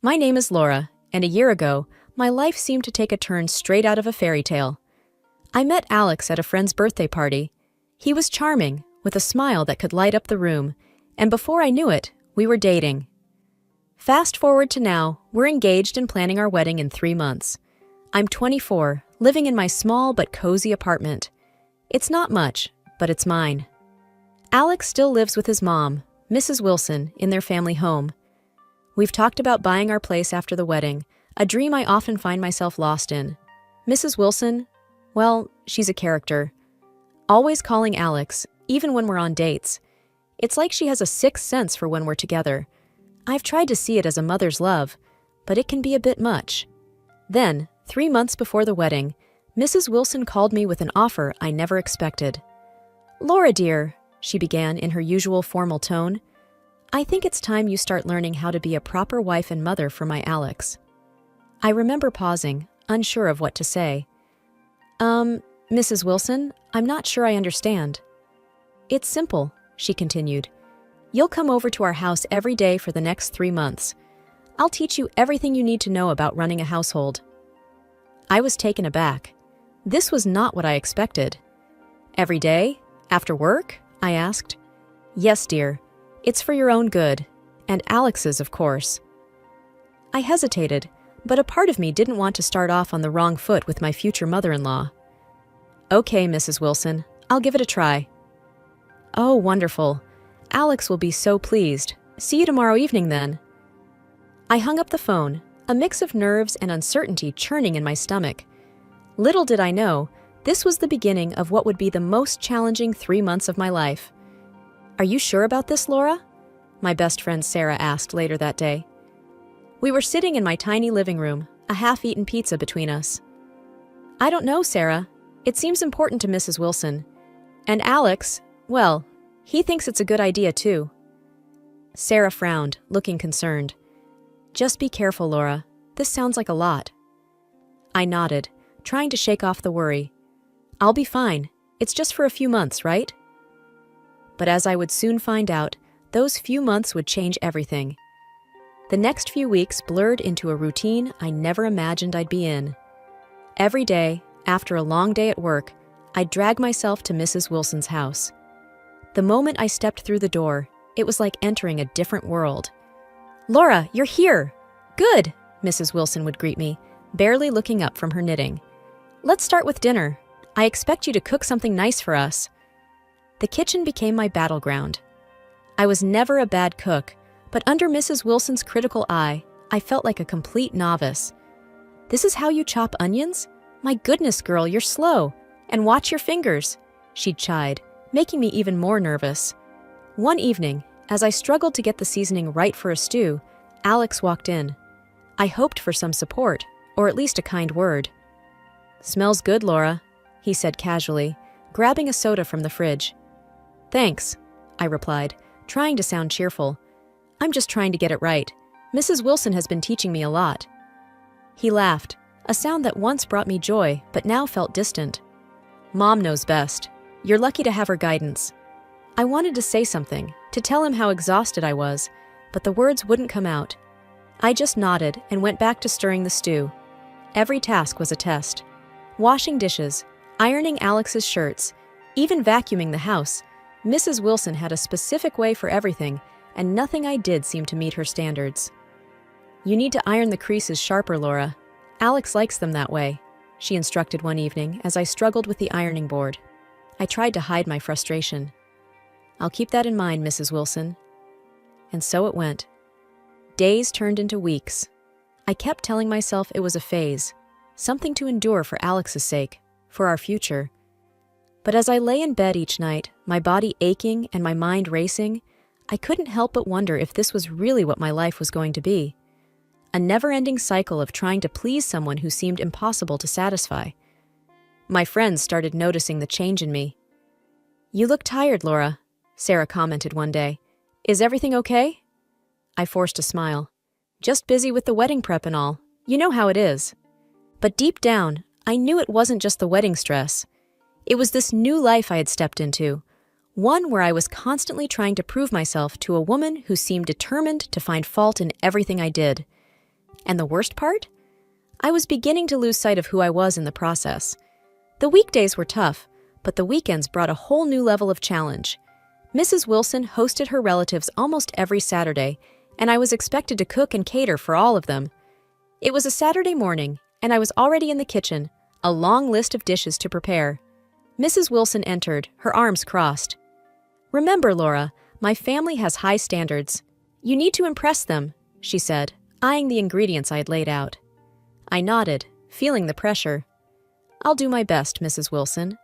My name is Laura, and a year ago, my life seemed to take a turn straight out of a fairy tale. I met Alex at a friend's birthday party. He was charming, with a smile that could light up the room, and before I knew it, we were dating. Fast forward to now, we're engaged and planning our wedding in 3 months. I'm 24, living in my small but cozy apartment. It's not much, but it's mine. Alex still lives with his mom, Mrs. Wilson, in their family home. We've talked about buying our place after the wedding, a dream I often find myself lost in. Mrs. Wilson, well, she's a character. Always calling Alex, even when we're on dates. It's like she has a sixth sense for when we're together. I've tried to see it as a mother's love, but it can be a bit much. Then, 3 months before the wedding, Mrs. Wilson called me with an offer I never expected. "Laura, dear," she began in her usual formal tone, "I think it's time you start learning how to be a proper wife and mother for my Alex." I remember pausing, unsure of what to say. Mrs. Wilson, I'm not sure I understand." "It's simple," she continued. "You'll come over to our house every day for the next 3 months. I'll teach you everything you need to know about running a household." I was taken aback. This was not what I expected. "Every day? After work?" I asked. "Yes, dear. It's for your own good. And Alex's, of course." I hesitated, but a part of me didn't want to start off on the wrong foot with my future mother-in-law. "Okay, Mrs. Wilson, I'll give it a try." "Oh, wonderful. Alex will be so pleased. See you tomorrow evening, then." I hung up the phone, a mix of nerves and uncertainty churning in my stomach. Little did I know, this was the beginning of what would be the most challenging 3 months of my life. "Are you sure about this, Laura?" my best friend Sarah asked later that day. We were sitting in my tiny living room, a half-eaten pizza between us. "I don't know, Sarah. It seems important to Mrs. Wilson. And Alex, well, he thinks it's a good idea too." Sarah frowned, looking concerned. "Just be careful, Laura. This sounds like a lot." I nodded, trying to shake off the worry. "I'll be fine. It's just for a few months, right?" But as I would soon find out, those few months would change everything. The next few weeks blurred into a routine I never imagined I'd be in. Every day, after a long day at work, I'd drag myself to Mrs. Wilson's house. The moment I stepped through the door, it was like entering a different world. "Laura, you're here! Good!" Mrs. Wilson would greet me, barely looking up from her knitting. "Let's start with dinner. I expect you to cook something nice for us." The kitchen became my battleground. I was never a bad cook, but under Mrs. Wilson's critical eye, I felt like a complete novice. "This is how you chop onions? My goodness, girl, you're slow. And watch your fingers," she'd chide, making me even more nervous. One evening, as I struggled to get the seasoning right for a stew, Alex walked in. I hoped for some support, or at least a kind word. "Smells good, Laura," he said casually, grabbing a soda from the fridge. "Thanks," I replied, trying to sound cheerful. "I'm just trying to get it right. Mrs. Wilson has been teaching me a lot." He laughed, a sound that once brought me joy but now felt distant. "Mom knows best. You're lucky to have her guidance." I wanted to say something, to tell him how exhausted I was, but the words wouldn't come out. I just nodded and went back to stirring the stew. Every task was a test. Washing dishes, ironing Alex's shirts, even vacuuming the house, Mrs. Wilson had a specific way for everything, and nothing I did seemed to meet her standards. "You need to iron the creases sharper, Laura. Alex likes them that way," she instructed one evening as I struggled with the ironing board. I tried to hide my frustration. "I'll keep that in mind, Mrs. Wilson." And so it went. Days turned into weeks. I kept telling myself it was a phase, something to endure for Alex's sake, for our future. But as I lay in bed each night, my body aching and my mind racing, I couldn't help but wonder if this was really what my life was going to be. A never-ending cycle of trying to please someone who seemed impossible to satisfy. My friends started noticing the change in me. "You look tired, Laura," Sarah commented one day. "Is everything okay?" I forced a smile. "Just busy with the wedding prep and all. You know how it is." But deep down, I knew it wasn't just the wedding stress. It was this new life I had stepped into, one where I was constantly trying to prove myself to a woman who seemed determined to find fault in everything I did. And the worst part? I was beginning to lose sight of who I was in the process. The weekdays were tough, but the weekends brought a whole new level of challenge. Mrs. Wilson hosted her relatives almost every Saturday, and I was expected to cook and cater for all of them. It was a Saturday morning, and I was already in the kitchen, a long list of dishes to prepare. Mrs. Wilson entered, her arms crossed. "Remember, Laura, my family has high standards. You need to impress them," she said, eyeing the ingredients I had laid out. I nodded, feeling the pressure. "I'll do my best, Mrs. Wilson."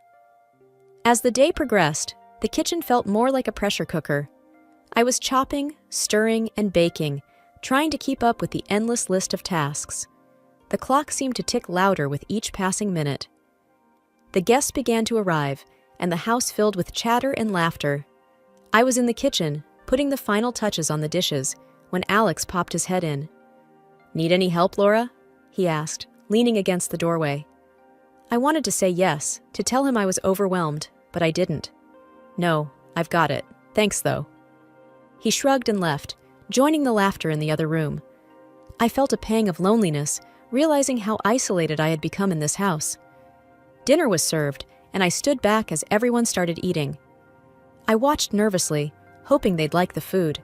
As the day progressed, the kitchen felt more like a pressure cooker. I was chopping, stirring, and baking, trying to keep up with the endless list of tasks. The clock seemed to tick louder with each passing minute. The guests began to arrive, and the house filled with chatter and laughter. I was in the kitchen, putting the final touches on the dishes, when Alex popped his head in. "Need any help, Laura?" he asked, leaning against the doorway. I wanted to say yes, to tell him I was overwhelmed, but I didn't. "No, I've got it. Thanks, though." He shrugged and left, joining the laughter in the other room. I felt a pang of loneliness, realizing how isolated I had become in this house. Dinner was served, and I stood back as everyone started eating. I watched nervously, hoping they'd like the food.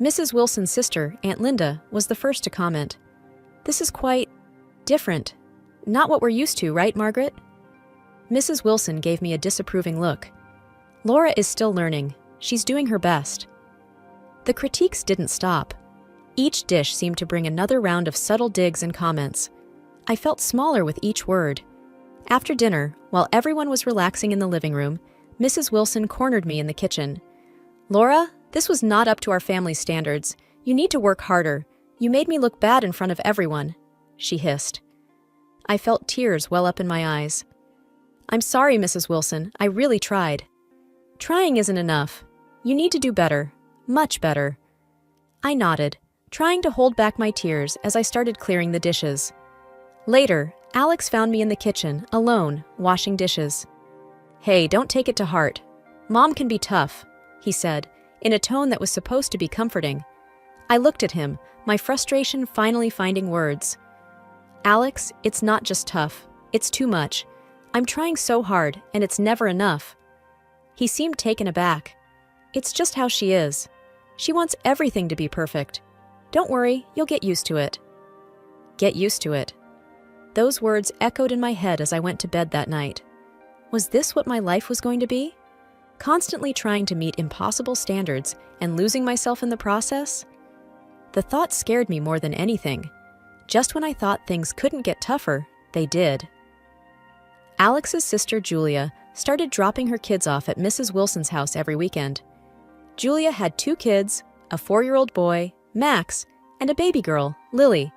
Mrs. Wilson's sister, Aunt Linda, was the first to comment. "This is quite different. Not what we're used to, right, Margaret?" Mrs. Wilson gave me a disapproving look. "Laura is still learning. She's doing her best." The critiques didn't stop. Each dish seemed to bring another round of subtle digs and comments. I felt smaller with each word. After dinner, while everyone was relaxing in the living room, Mrs. Wilson cornered me in the kitchen. "Laura, this was not up to our family's standards. You need to work harder. You made me look bad in front of everyone," she hissed. I felt tears well up in my eyes. "I'm sorry, Mrs. Wilson. I really tried." "Trying isn't enough. You need to do better. Much better." I nodded, trying to hold back my tears as I started clearing the dishes. Later, Alex found me in the kitchen, alone, washing dishes. "Hey, don't take it to heart. Mom can be tough," he said, in a tone that was supposed to be comforting. I looked at him, my frustration finally finding words. "Alex, it's not just tough. It's too much. I'm trying so hard, and it's never enough." He seemed taken aback. "It's just how she is. She wants everything to be perfect. Don't worry, you'll get used to it." Get used to it. Those words echoed in my head as I went to bed that night. Was this what my life was going to be? Constantly trying to meet impossible standards and losing myself in the process? The thought scared me more than anything. Just when I thought things couldn't get tougher, they did. Alex's sister Julia started dropping her kids off at Mrs. Wilson's house every weekend. Julia had 2 kids, a 4-year-old boy, Max, and a baby girl, Lily.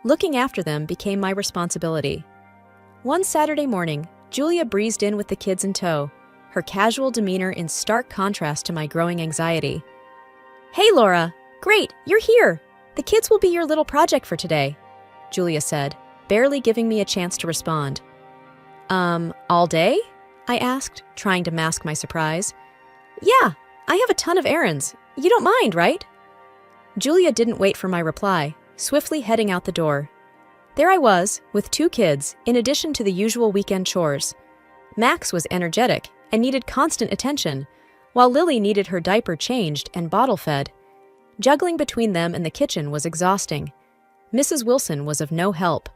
Looking after them became my responsibility. One Saturday morning, Julia breezed in with the kids in tow, her casual demeanor in stark contrast to my growing anxiety. "Hey, Laura! Great, you're here! The kids will be your little project for today," Julia said, barely giving me a chance to respond. All day?" I asked, trying to mask my surprise. "Yeah, I have a ton of errands. You don't mind, right?" Julia didn't wait for my reply, swiftly heading out the door. There I was, with 2 kids, in addition to the usual weekend chores. Max was energetic and needed constant attention, while Lily needed her diaper changed and bottle-fed. Juggling between them and the kitchen was exhausting. Mrs. Wilson was of no help.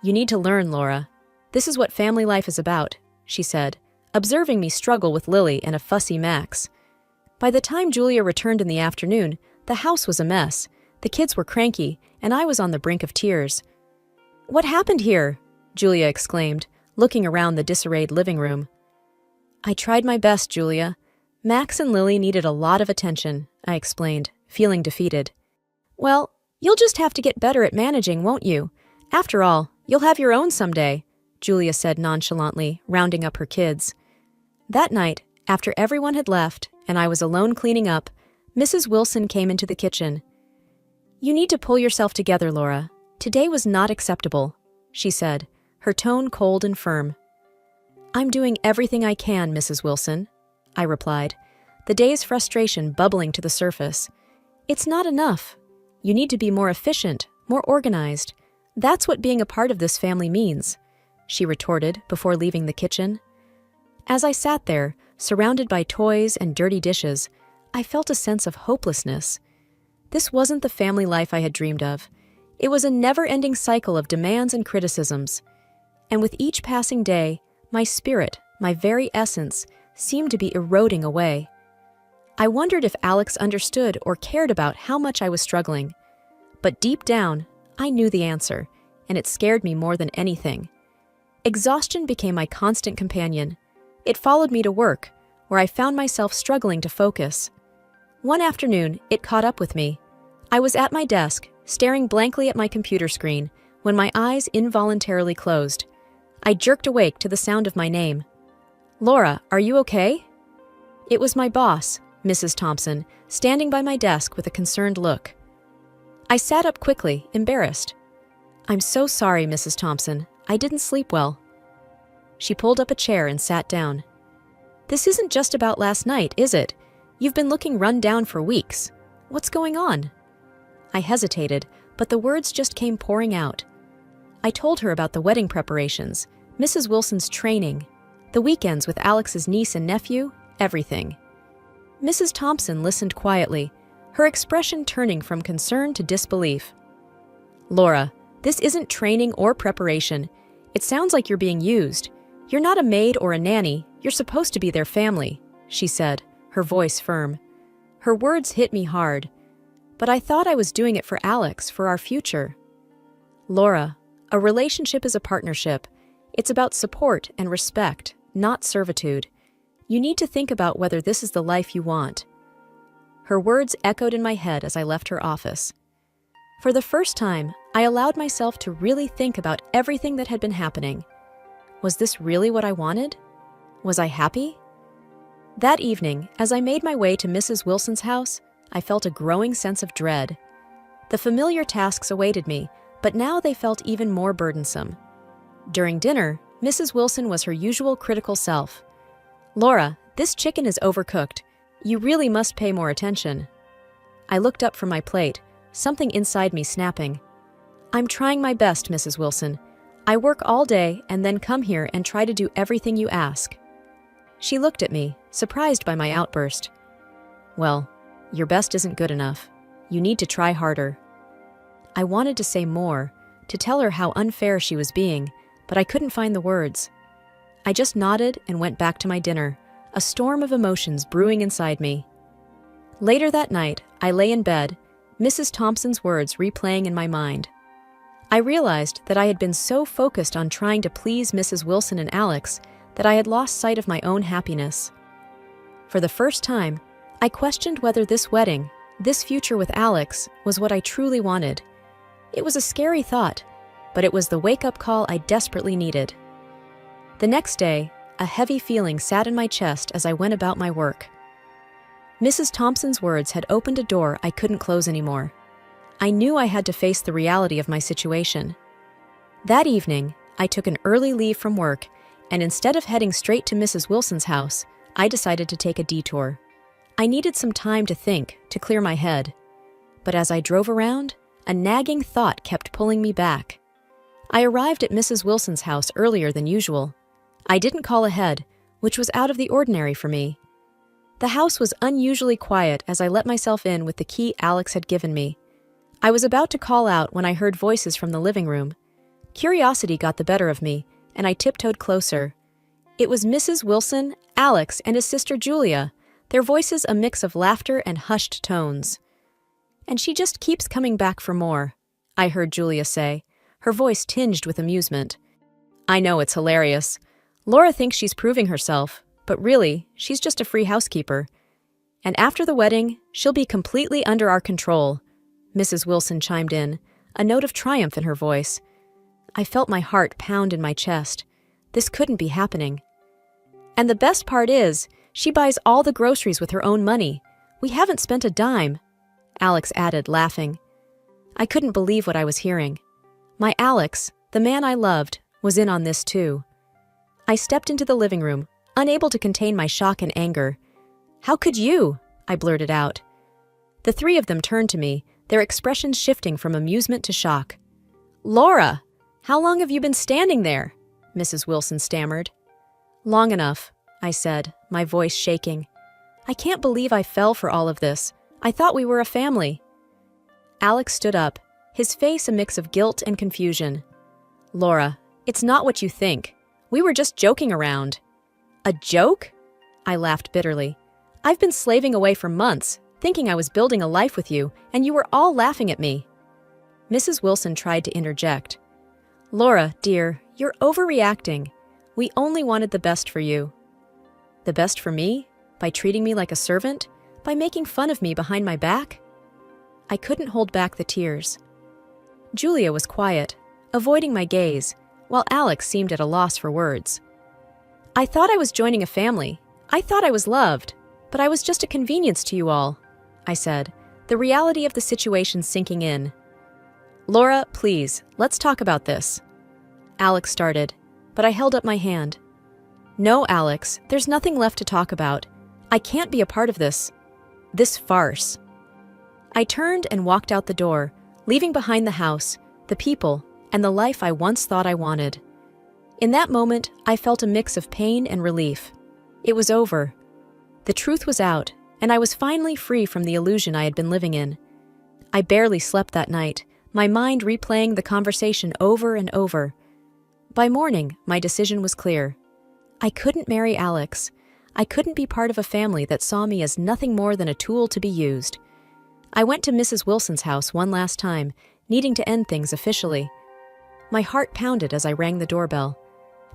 "You need to learn, Laura. This is what family life is about," she said, observing me struggle with Lily and a fussy Max. By the time Julia returned in the afternoon, the house was a mess. The kids were cranky, and I was on the brink of tears. "What happened here?" Julia exclaimed, looking around the disarrayed living room. "I tried my best, Julia. Max and Lily needed a lot of attention," I explained, feeling defeated. "Well, you'll just have to get better at managing, won't you? After all, you'll have your own someday," Julia said nonchalantly, rounding up her kids. That night, after everyone had left and I was alone cleaning up, Mrs. Wilson came into the kitchen. "You need to pull yourself together, Laura. Today was not acceptable," she said, her tone cold and firm. "I'm doing everything I can, Mrs. Wilson," I replied, the day's frustration bubbling to the surface. "It's not enough. You need to be more efficient, more organized. That's what being a part of this family means," she retorted before leaving the kitchen. As I sat there, surrounded by toys and dirty dishes, I felt a sense of hopelessness. This wasn't the family life I had dreamed of. It was a never-ending cycle of demands and criticisms. And with each passing day, my spirit, my very essence, seemed to be eroding away. I wondered if Alex understood or cared about how much I was struggling. But deep down, I knew the answer, and it scared me more than anything. Exhaustion became my constant companion. It followed me to work, where I found myself struggling to focus. One afternoon, it caught up with me. I was at my desk, staring blankly at my computer screen, when my eyes involuntarily closed. I jerked awake to the sound of my name. "Laura, are you okay?" It was my boss, Mrs. Thompson, standing by my desk with a concerned look. I sat up quickly, embarrassed. "I'm so sorry, Mrs. Thompson. I didn't sleep well." She pulled up a chair and sat down. "This isn't just about last night, is it? You've been looking run down for weeks. What's going on?" I hesitated, but the words just came pouring out. I told her about the wedding preparations, Mrs. Wilson's training, the weekends with Alex's niece and nephew, everything. Mrs. Thompson listened quietly, her expression turning from concern to disbelief. "Laura, this isn't training or preparation. It sounds like you're being used. You're not a maid or a nanny. You're supposed to be their family," she said, her voice firm. Her words hit me hard. But I thought I was doing it for Alex, for our future. "Laura, a relationship is a partnership. It's about support and respect, not servitude. You need to think about whether this is the life you want." Her words echoed in my head as I left her office. For the first time, I allowed myself to really think about everything that had been happening. Was this really what I wanted? Was I happy? That evening, as I made my way to Mrs. Wilson's house, I felt a growing sense of dread. The familiar tasks awaited me, but now they felt even more burdensome. During dinner, Mrs. Wilson was her usual critical self. "Laura, this chicken is overcooked. You really must pay more attention." I looked up from my plate, something inside me snapping. "I'm trying my best, Mrs. Wilson. I work all day and then come here and try to do everything you ask." She looked at me, surprised by my outburst. "Well, your best isn't good enough. You need to try harder." I wanted to say more, to tell her how unfair she was being, but I couldn't find the words. I just nodded and went back to my dinner, a storm of emotions brewing inside me. Later that night, I lay in bed, Mrs. Thompson's words replaying in my mind. I realized that I had been so focused on trying to please Mrs. Wilson and Alex that I had lost sight of my own happiness. For the first time, I questioned whether this wedding, this future with Alex, was what I truly wanted. It was a scary thought, but it was the wake-up call I desperately needed. The next day, a heavy feeling sat in my chest as I went about my work. Mrs. Thompson's words had opened a door I couldn't close anymore. I knew I had to face the reality of my situation. That evening, I took an early leave from work, and instead of heading straight to Mrs. Wilson's house, I decided to take a detour. I needed some time to think, to clear my head. But as I drove around, a nagging thought kept pulling me back. I arrived at Mrs. Wilson's house earlier than usual. I didn't call ahead, which was out of the ordinary for me. The house was unusually quiet as I let myself in with the key Alex had given me. I was about to call out when I heard voices from the living room. Curiosity got the better of me, and I tiptoed closer. It was Mrs. Wilson, Alex, and his sister Julia, their voices a mix of laughter and hushed tones. "And she just keeps coming back for more," I heard Julia say, her voice tinged with amusement. "I know, it's hilarious. Laura thinks she's proving herself, but really, she's just a free housekeeper. And after the wedding, she'll be completely under our control," Mrs. Wilson chimed in, a note of triumph in her voice. I felt my heart pound in my chest. This couldn't be happening. "And the best part is, she buys all the groceries with her own money. We haven't spent a dime," Alex added, laughing. I couldn't believe what I was hearing. My Alex, the man I loved, was in on this too. I stepped into the living room, unable to contain my shock and anger. "How could you?" I blurted out. The three of them turned to me, their expressions shifting from amusement to shock. "Laura, how long have you been standing there?" Mrs. Wilson stammered. "Long enough," I said, my voice shaking. "I can't believe I fell for all of this. I thought we were a family." Alex stood up, his face a mix of guilt and confusion. "Laura, it's not what you think. We were just joking around." "A joke?" I laughed bitterly. "I've been slaving away for months, thinking I was building a life with you, and you were all laughing at me." Mrs. Wilson tried to interject. "Laura, dear, you're overreacting. We only wanted the best for you." "The best for me? By treating me like a servant? By making fun of me behind my back?" I couldn't hold back the tears. Julia was quiet, avoiding my gaze, while Alex seemed at a loss for words. "I thought I was joining a family. I thought I was loved, but I was just a convenience to you all," I said, the reality of the situation sinking in. "Laura, please, let's talk about this." Alex started, but I held up my hand. "No, Alex, there's nothing left to talk about. I can't be a part of this farce." I turned and walked out the door, leaving behind the house, the people, and the life I once thought I wanted. In that moment, I felt a mix of pain and relief. It was over. The truth was out, and I was finally free from the illusion I had been living in. I barely slept that night, my mind replaying the conversation over and over. By morning, my decision was clear. I couldn't marry Alex. I couldn't be part of a family that saw me as nothing more than a tool to be used. I went to Mrs. Wilson's house one last time, needing to end things officially. My heart pounded as I rang the doorbell.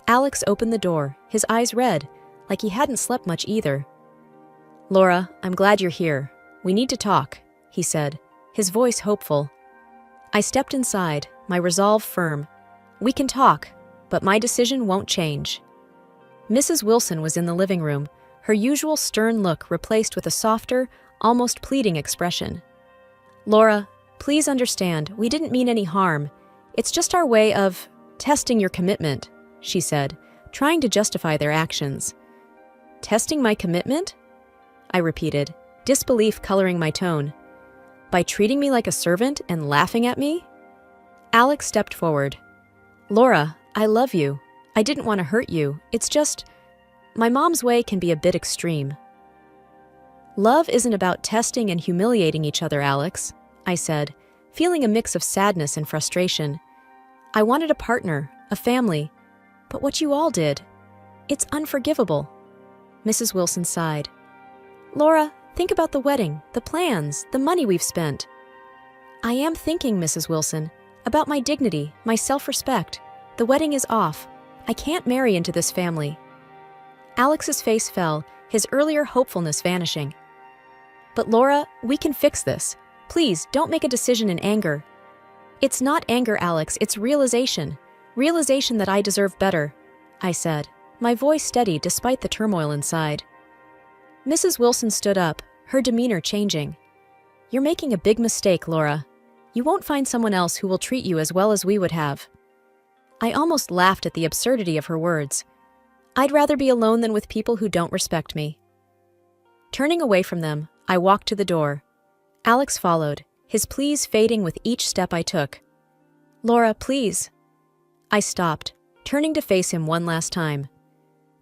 Alex opened the door, his eyes red, like he hadn't slept much either. "Laura, I'm glad you're here. We need to talk," he said, his voice hopeful. I stepped inside, my resolve firm. "We can talk, but my decision won't change." Mrs. Wilson was in the living room, her usual stern look replaced with a softer, almost pleading expression. "Laura, please understand, we didn't mean any harm. It's just our way of testing your commitment," she said, trying to justify their actions. "Testing my commitment?" I repeated, disbelief coloring my tone. "By treating me like a servant and laughing at me?" Alex stepped forward. "Laura, I love you. I didn't want to hurt you. It's just, my mom's way can be a bit extreme." "Love isn't about testing and humiliating each other, Alex," I said, feeling a mix of sadness and frustration. "I wanted a partner, a family, but what you all did, it's unforgivable." Mrs. Wilson sighed. "Laura, think about the wedding, the plans, the money we've spent." "I am thinking, Mrs. Wilson, about my dignity, my self-respect. The wedding is off. I can't marry into this family." Alex's face fell, his earlier hopefulness vanishing. "But Laura, we can fix this. Please, don't make a decision in anger." "It's not anger, Alex, it's realization. Realization that I deserve better," I said, my voice steady despite the turmoil inside. Mrs. Wilson stood up, her demeanor changing. "You're making a big mistake, Laura. You won't find someone else who will treat you as well as we would have." I almost laughed at the absurdity of her words. I'd rather be alone than with people who don't respect me. Turning away from them, I walked to the door. Alex followed, his pleas fading with each step I took. "Laura, please." I stopped, turning to face him one last time.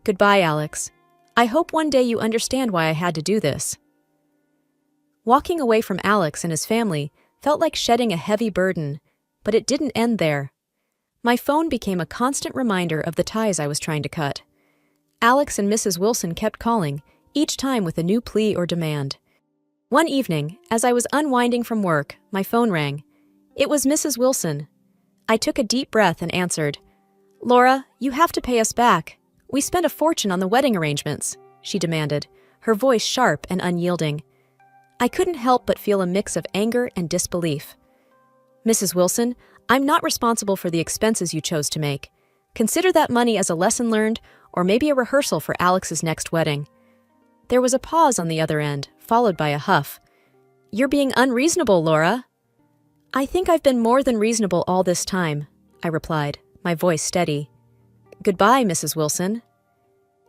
"Goodbye, Alex. I hope one day you understand why I had to do this." Walking away from Alex and his family felt like shedding a heavy burden, but it didn't end there. My phone became a constant reminder of the ties I was trying to cut. Alex and Mrs. Wilson kept calling, each time with a new plea or demand. One evening, as I was unwinding from work, my phone rang. It was Mrs. Wilson. I took a deep breath and answered. "Laura, you have to pay us back. We spent a fortune on the wedding arrangements," she demanded, her voice sharp and unyielding. I couldn't help but feel a mix of anger and disbelief. "Mrs. Wilson, I'm not responsible for the expenses you chose to make. Consider that money as a lesson learned, or maybe a rehearsal for Alex's next wedding." There was a pause on the other end, followed by a huff. "You're being unreasonable, Laura." "I think I've been more than reasonable all this time," I replied, my voice steady. "Goodbye, Mrs. Wilson."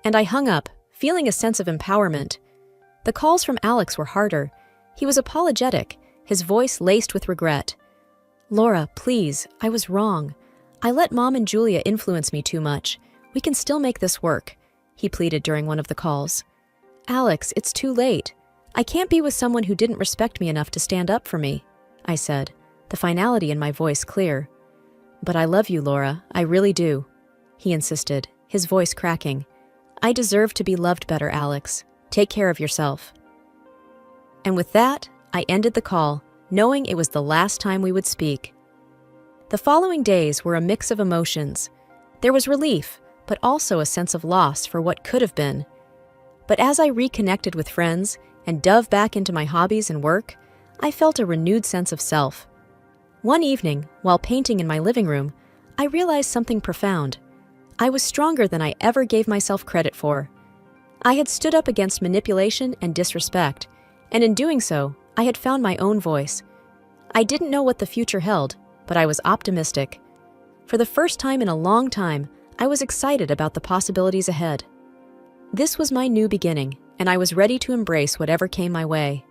And I hung up, feeling a sense of empowerment. The calls from Alex were harder. He was apologetic, his voice laced with regret. "Laura, please, I was wrong. I let Mom and Julia influence me too much. We can still make this work," he pleaded during one of the calls. "Alex, it's too late. I can't be with someone who didn't respect me enough to stand up for me," I said, the finality in my voice clear. "But I love you, Laura, I really do," he insisted, his voice cracking. "I deserve to be loved better, Alex. Take care of yourself." And with that, I ended the call, knowing it was the last time we would speak. The following days were a mix of emotions. There was relief, but also a sense of loss for what could have been. But as I reconnected with friends and dove back into my hobbies and work, I felt a renewed sense of self. One evening, while painting in my living room, I realized something profound. I was stronger than I ever gave myself credit for. I had stood up against manipulation and disrespect, and in doing so, I had found my own voice. I didn't know what the future held, but I was optimistic. For the first time in a long time, I was excited about the possibilities ahead. This was my new beginning, and I was ready to embrace whatever came my way.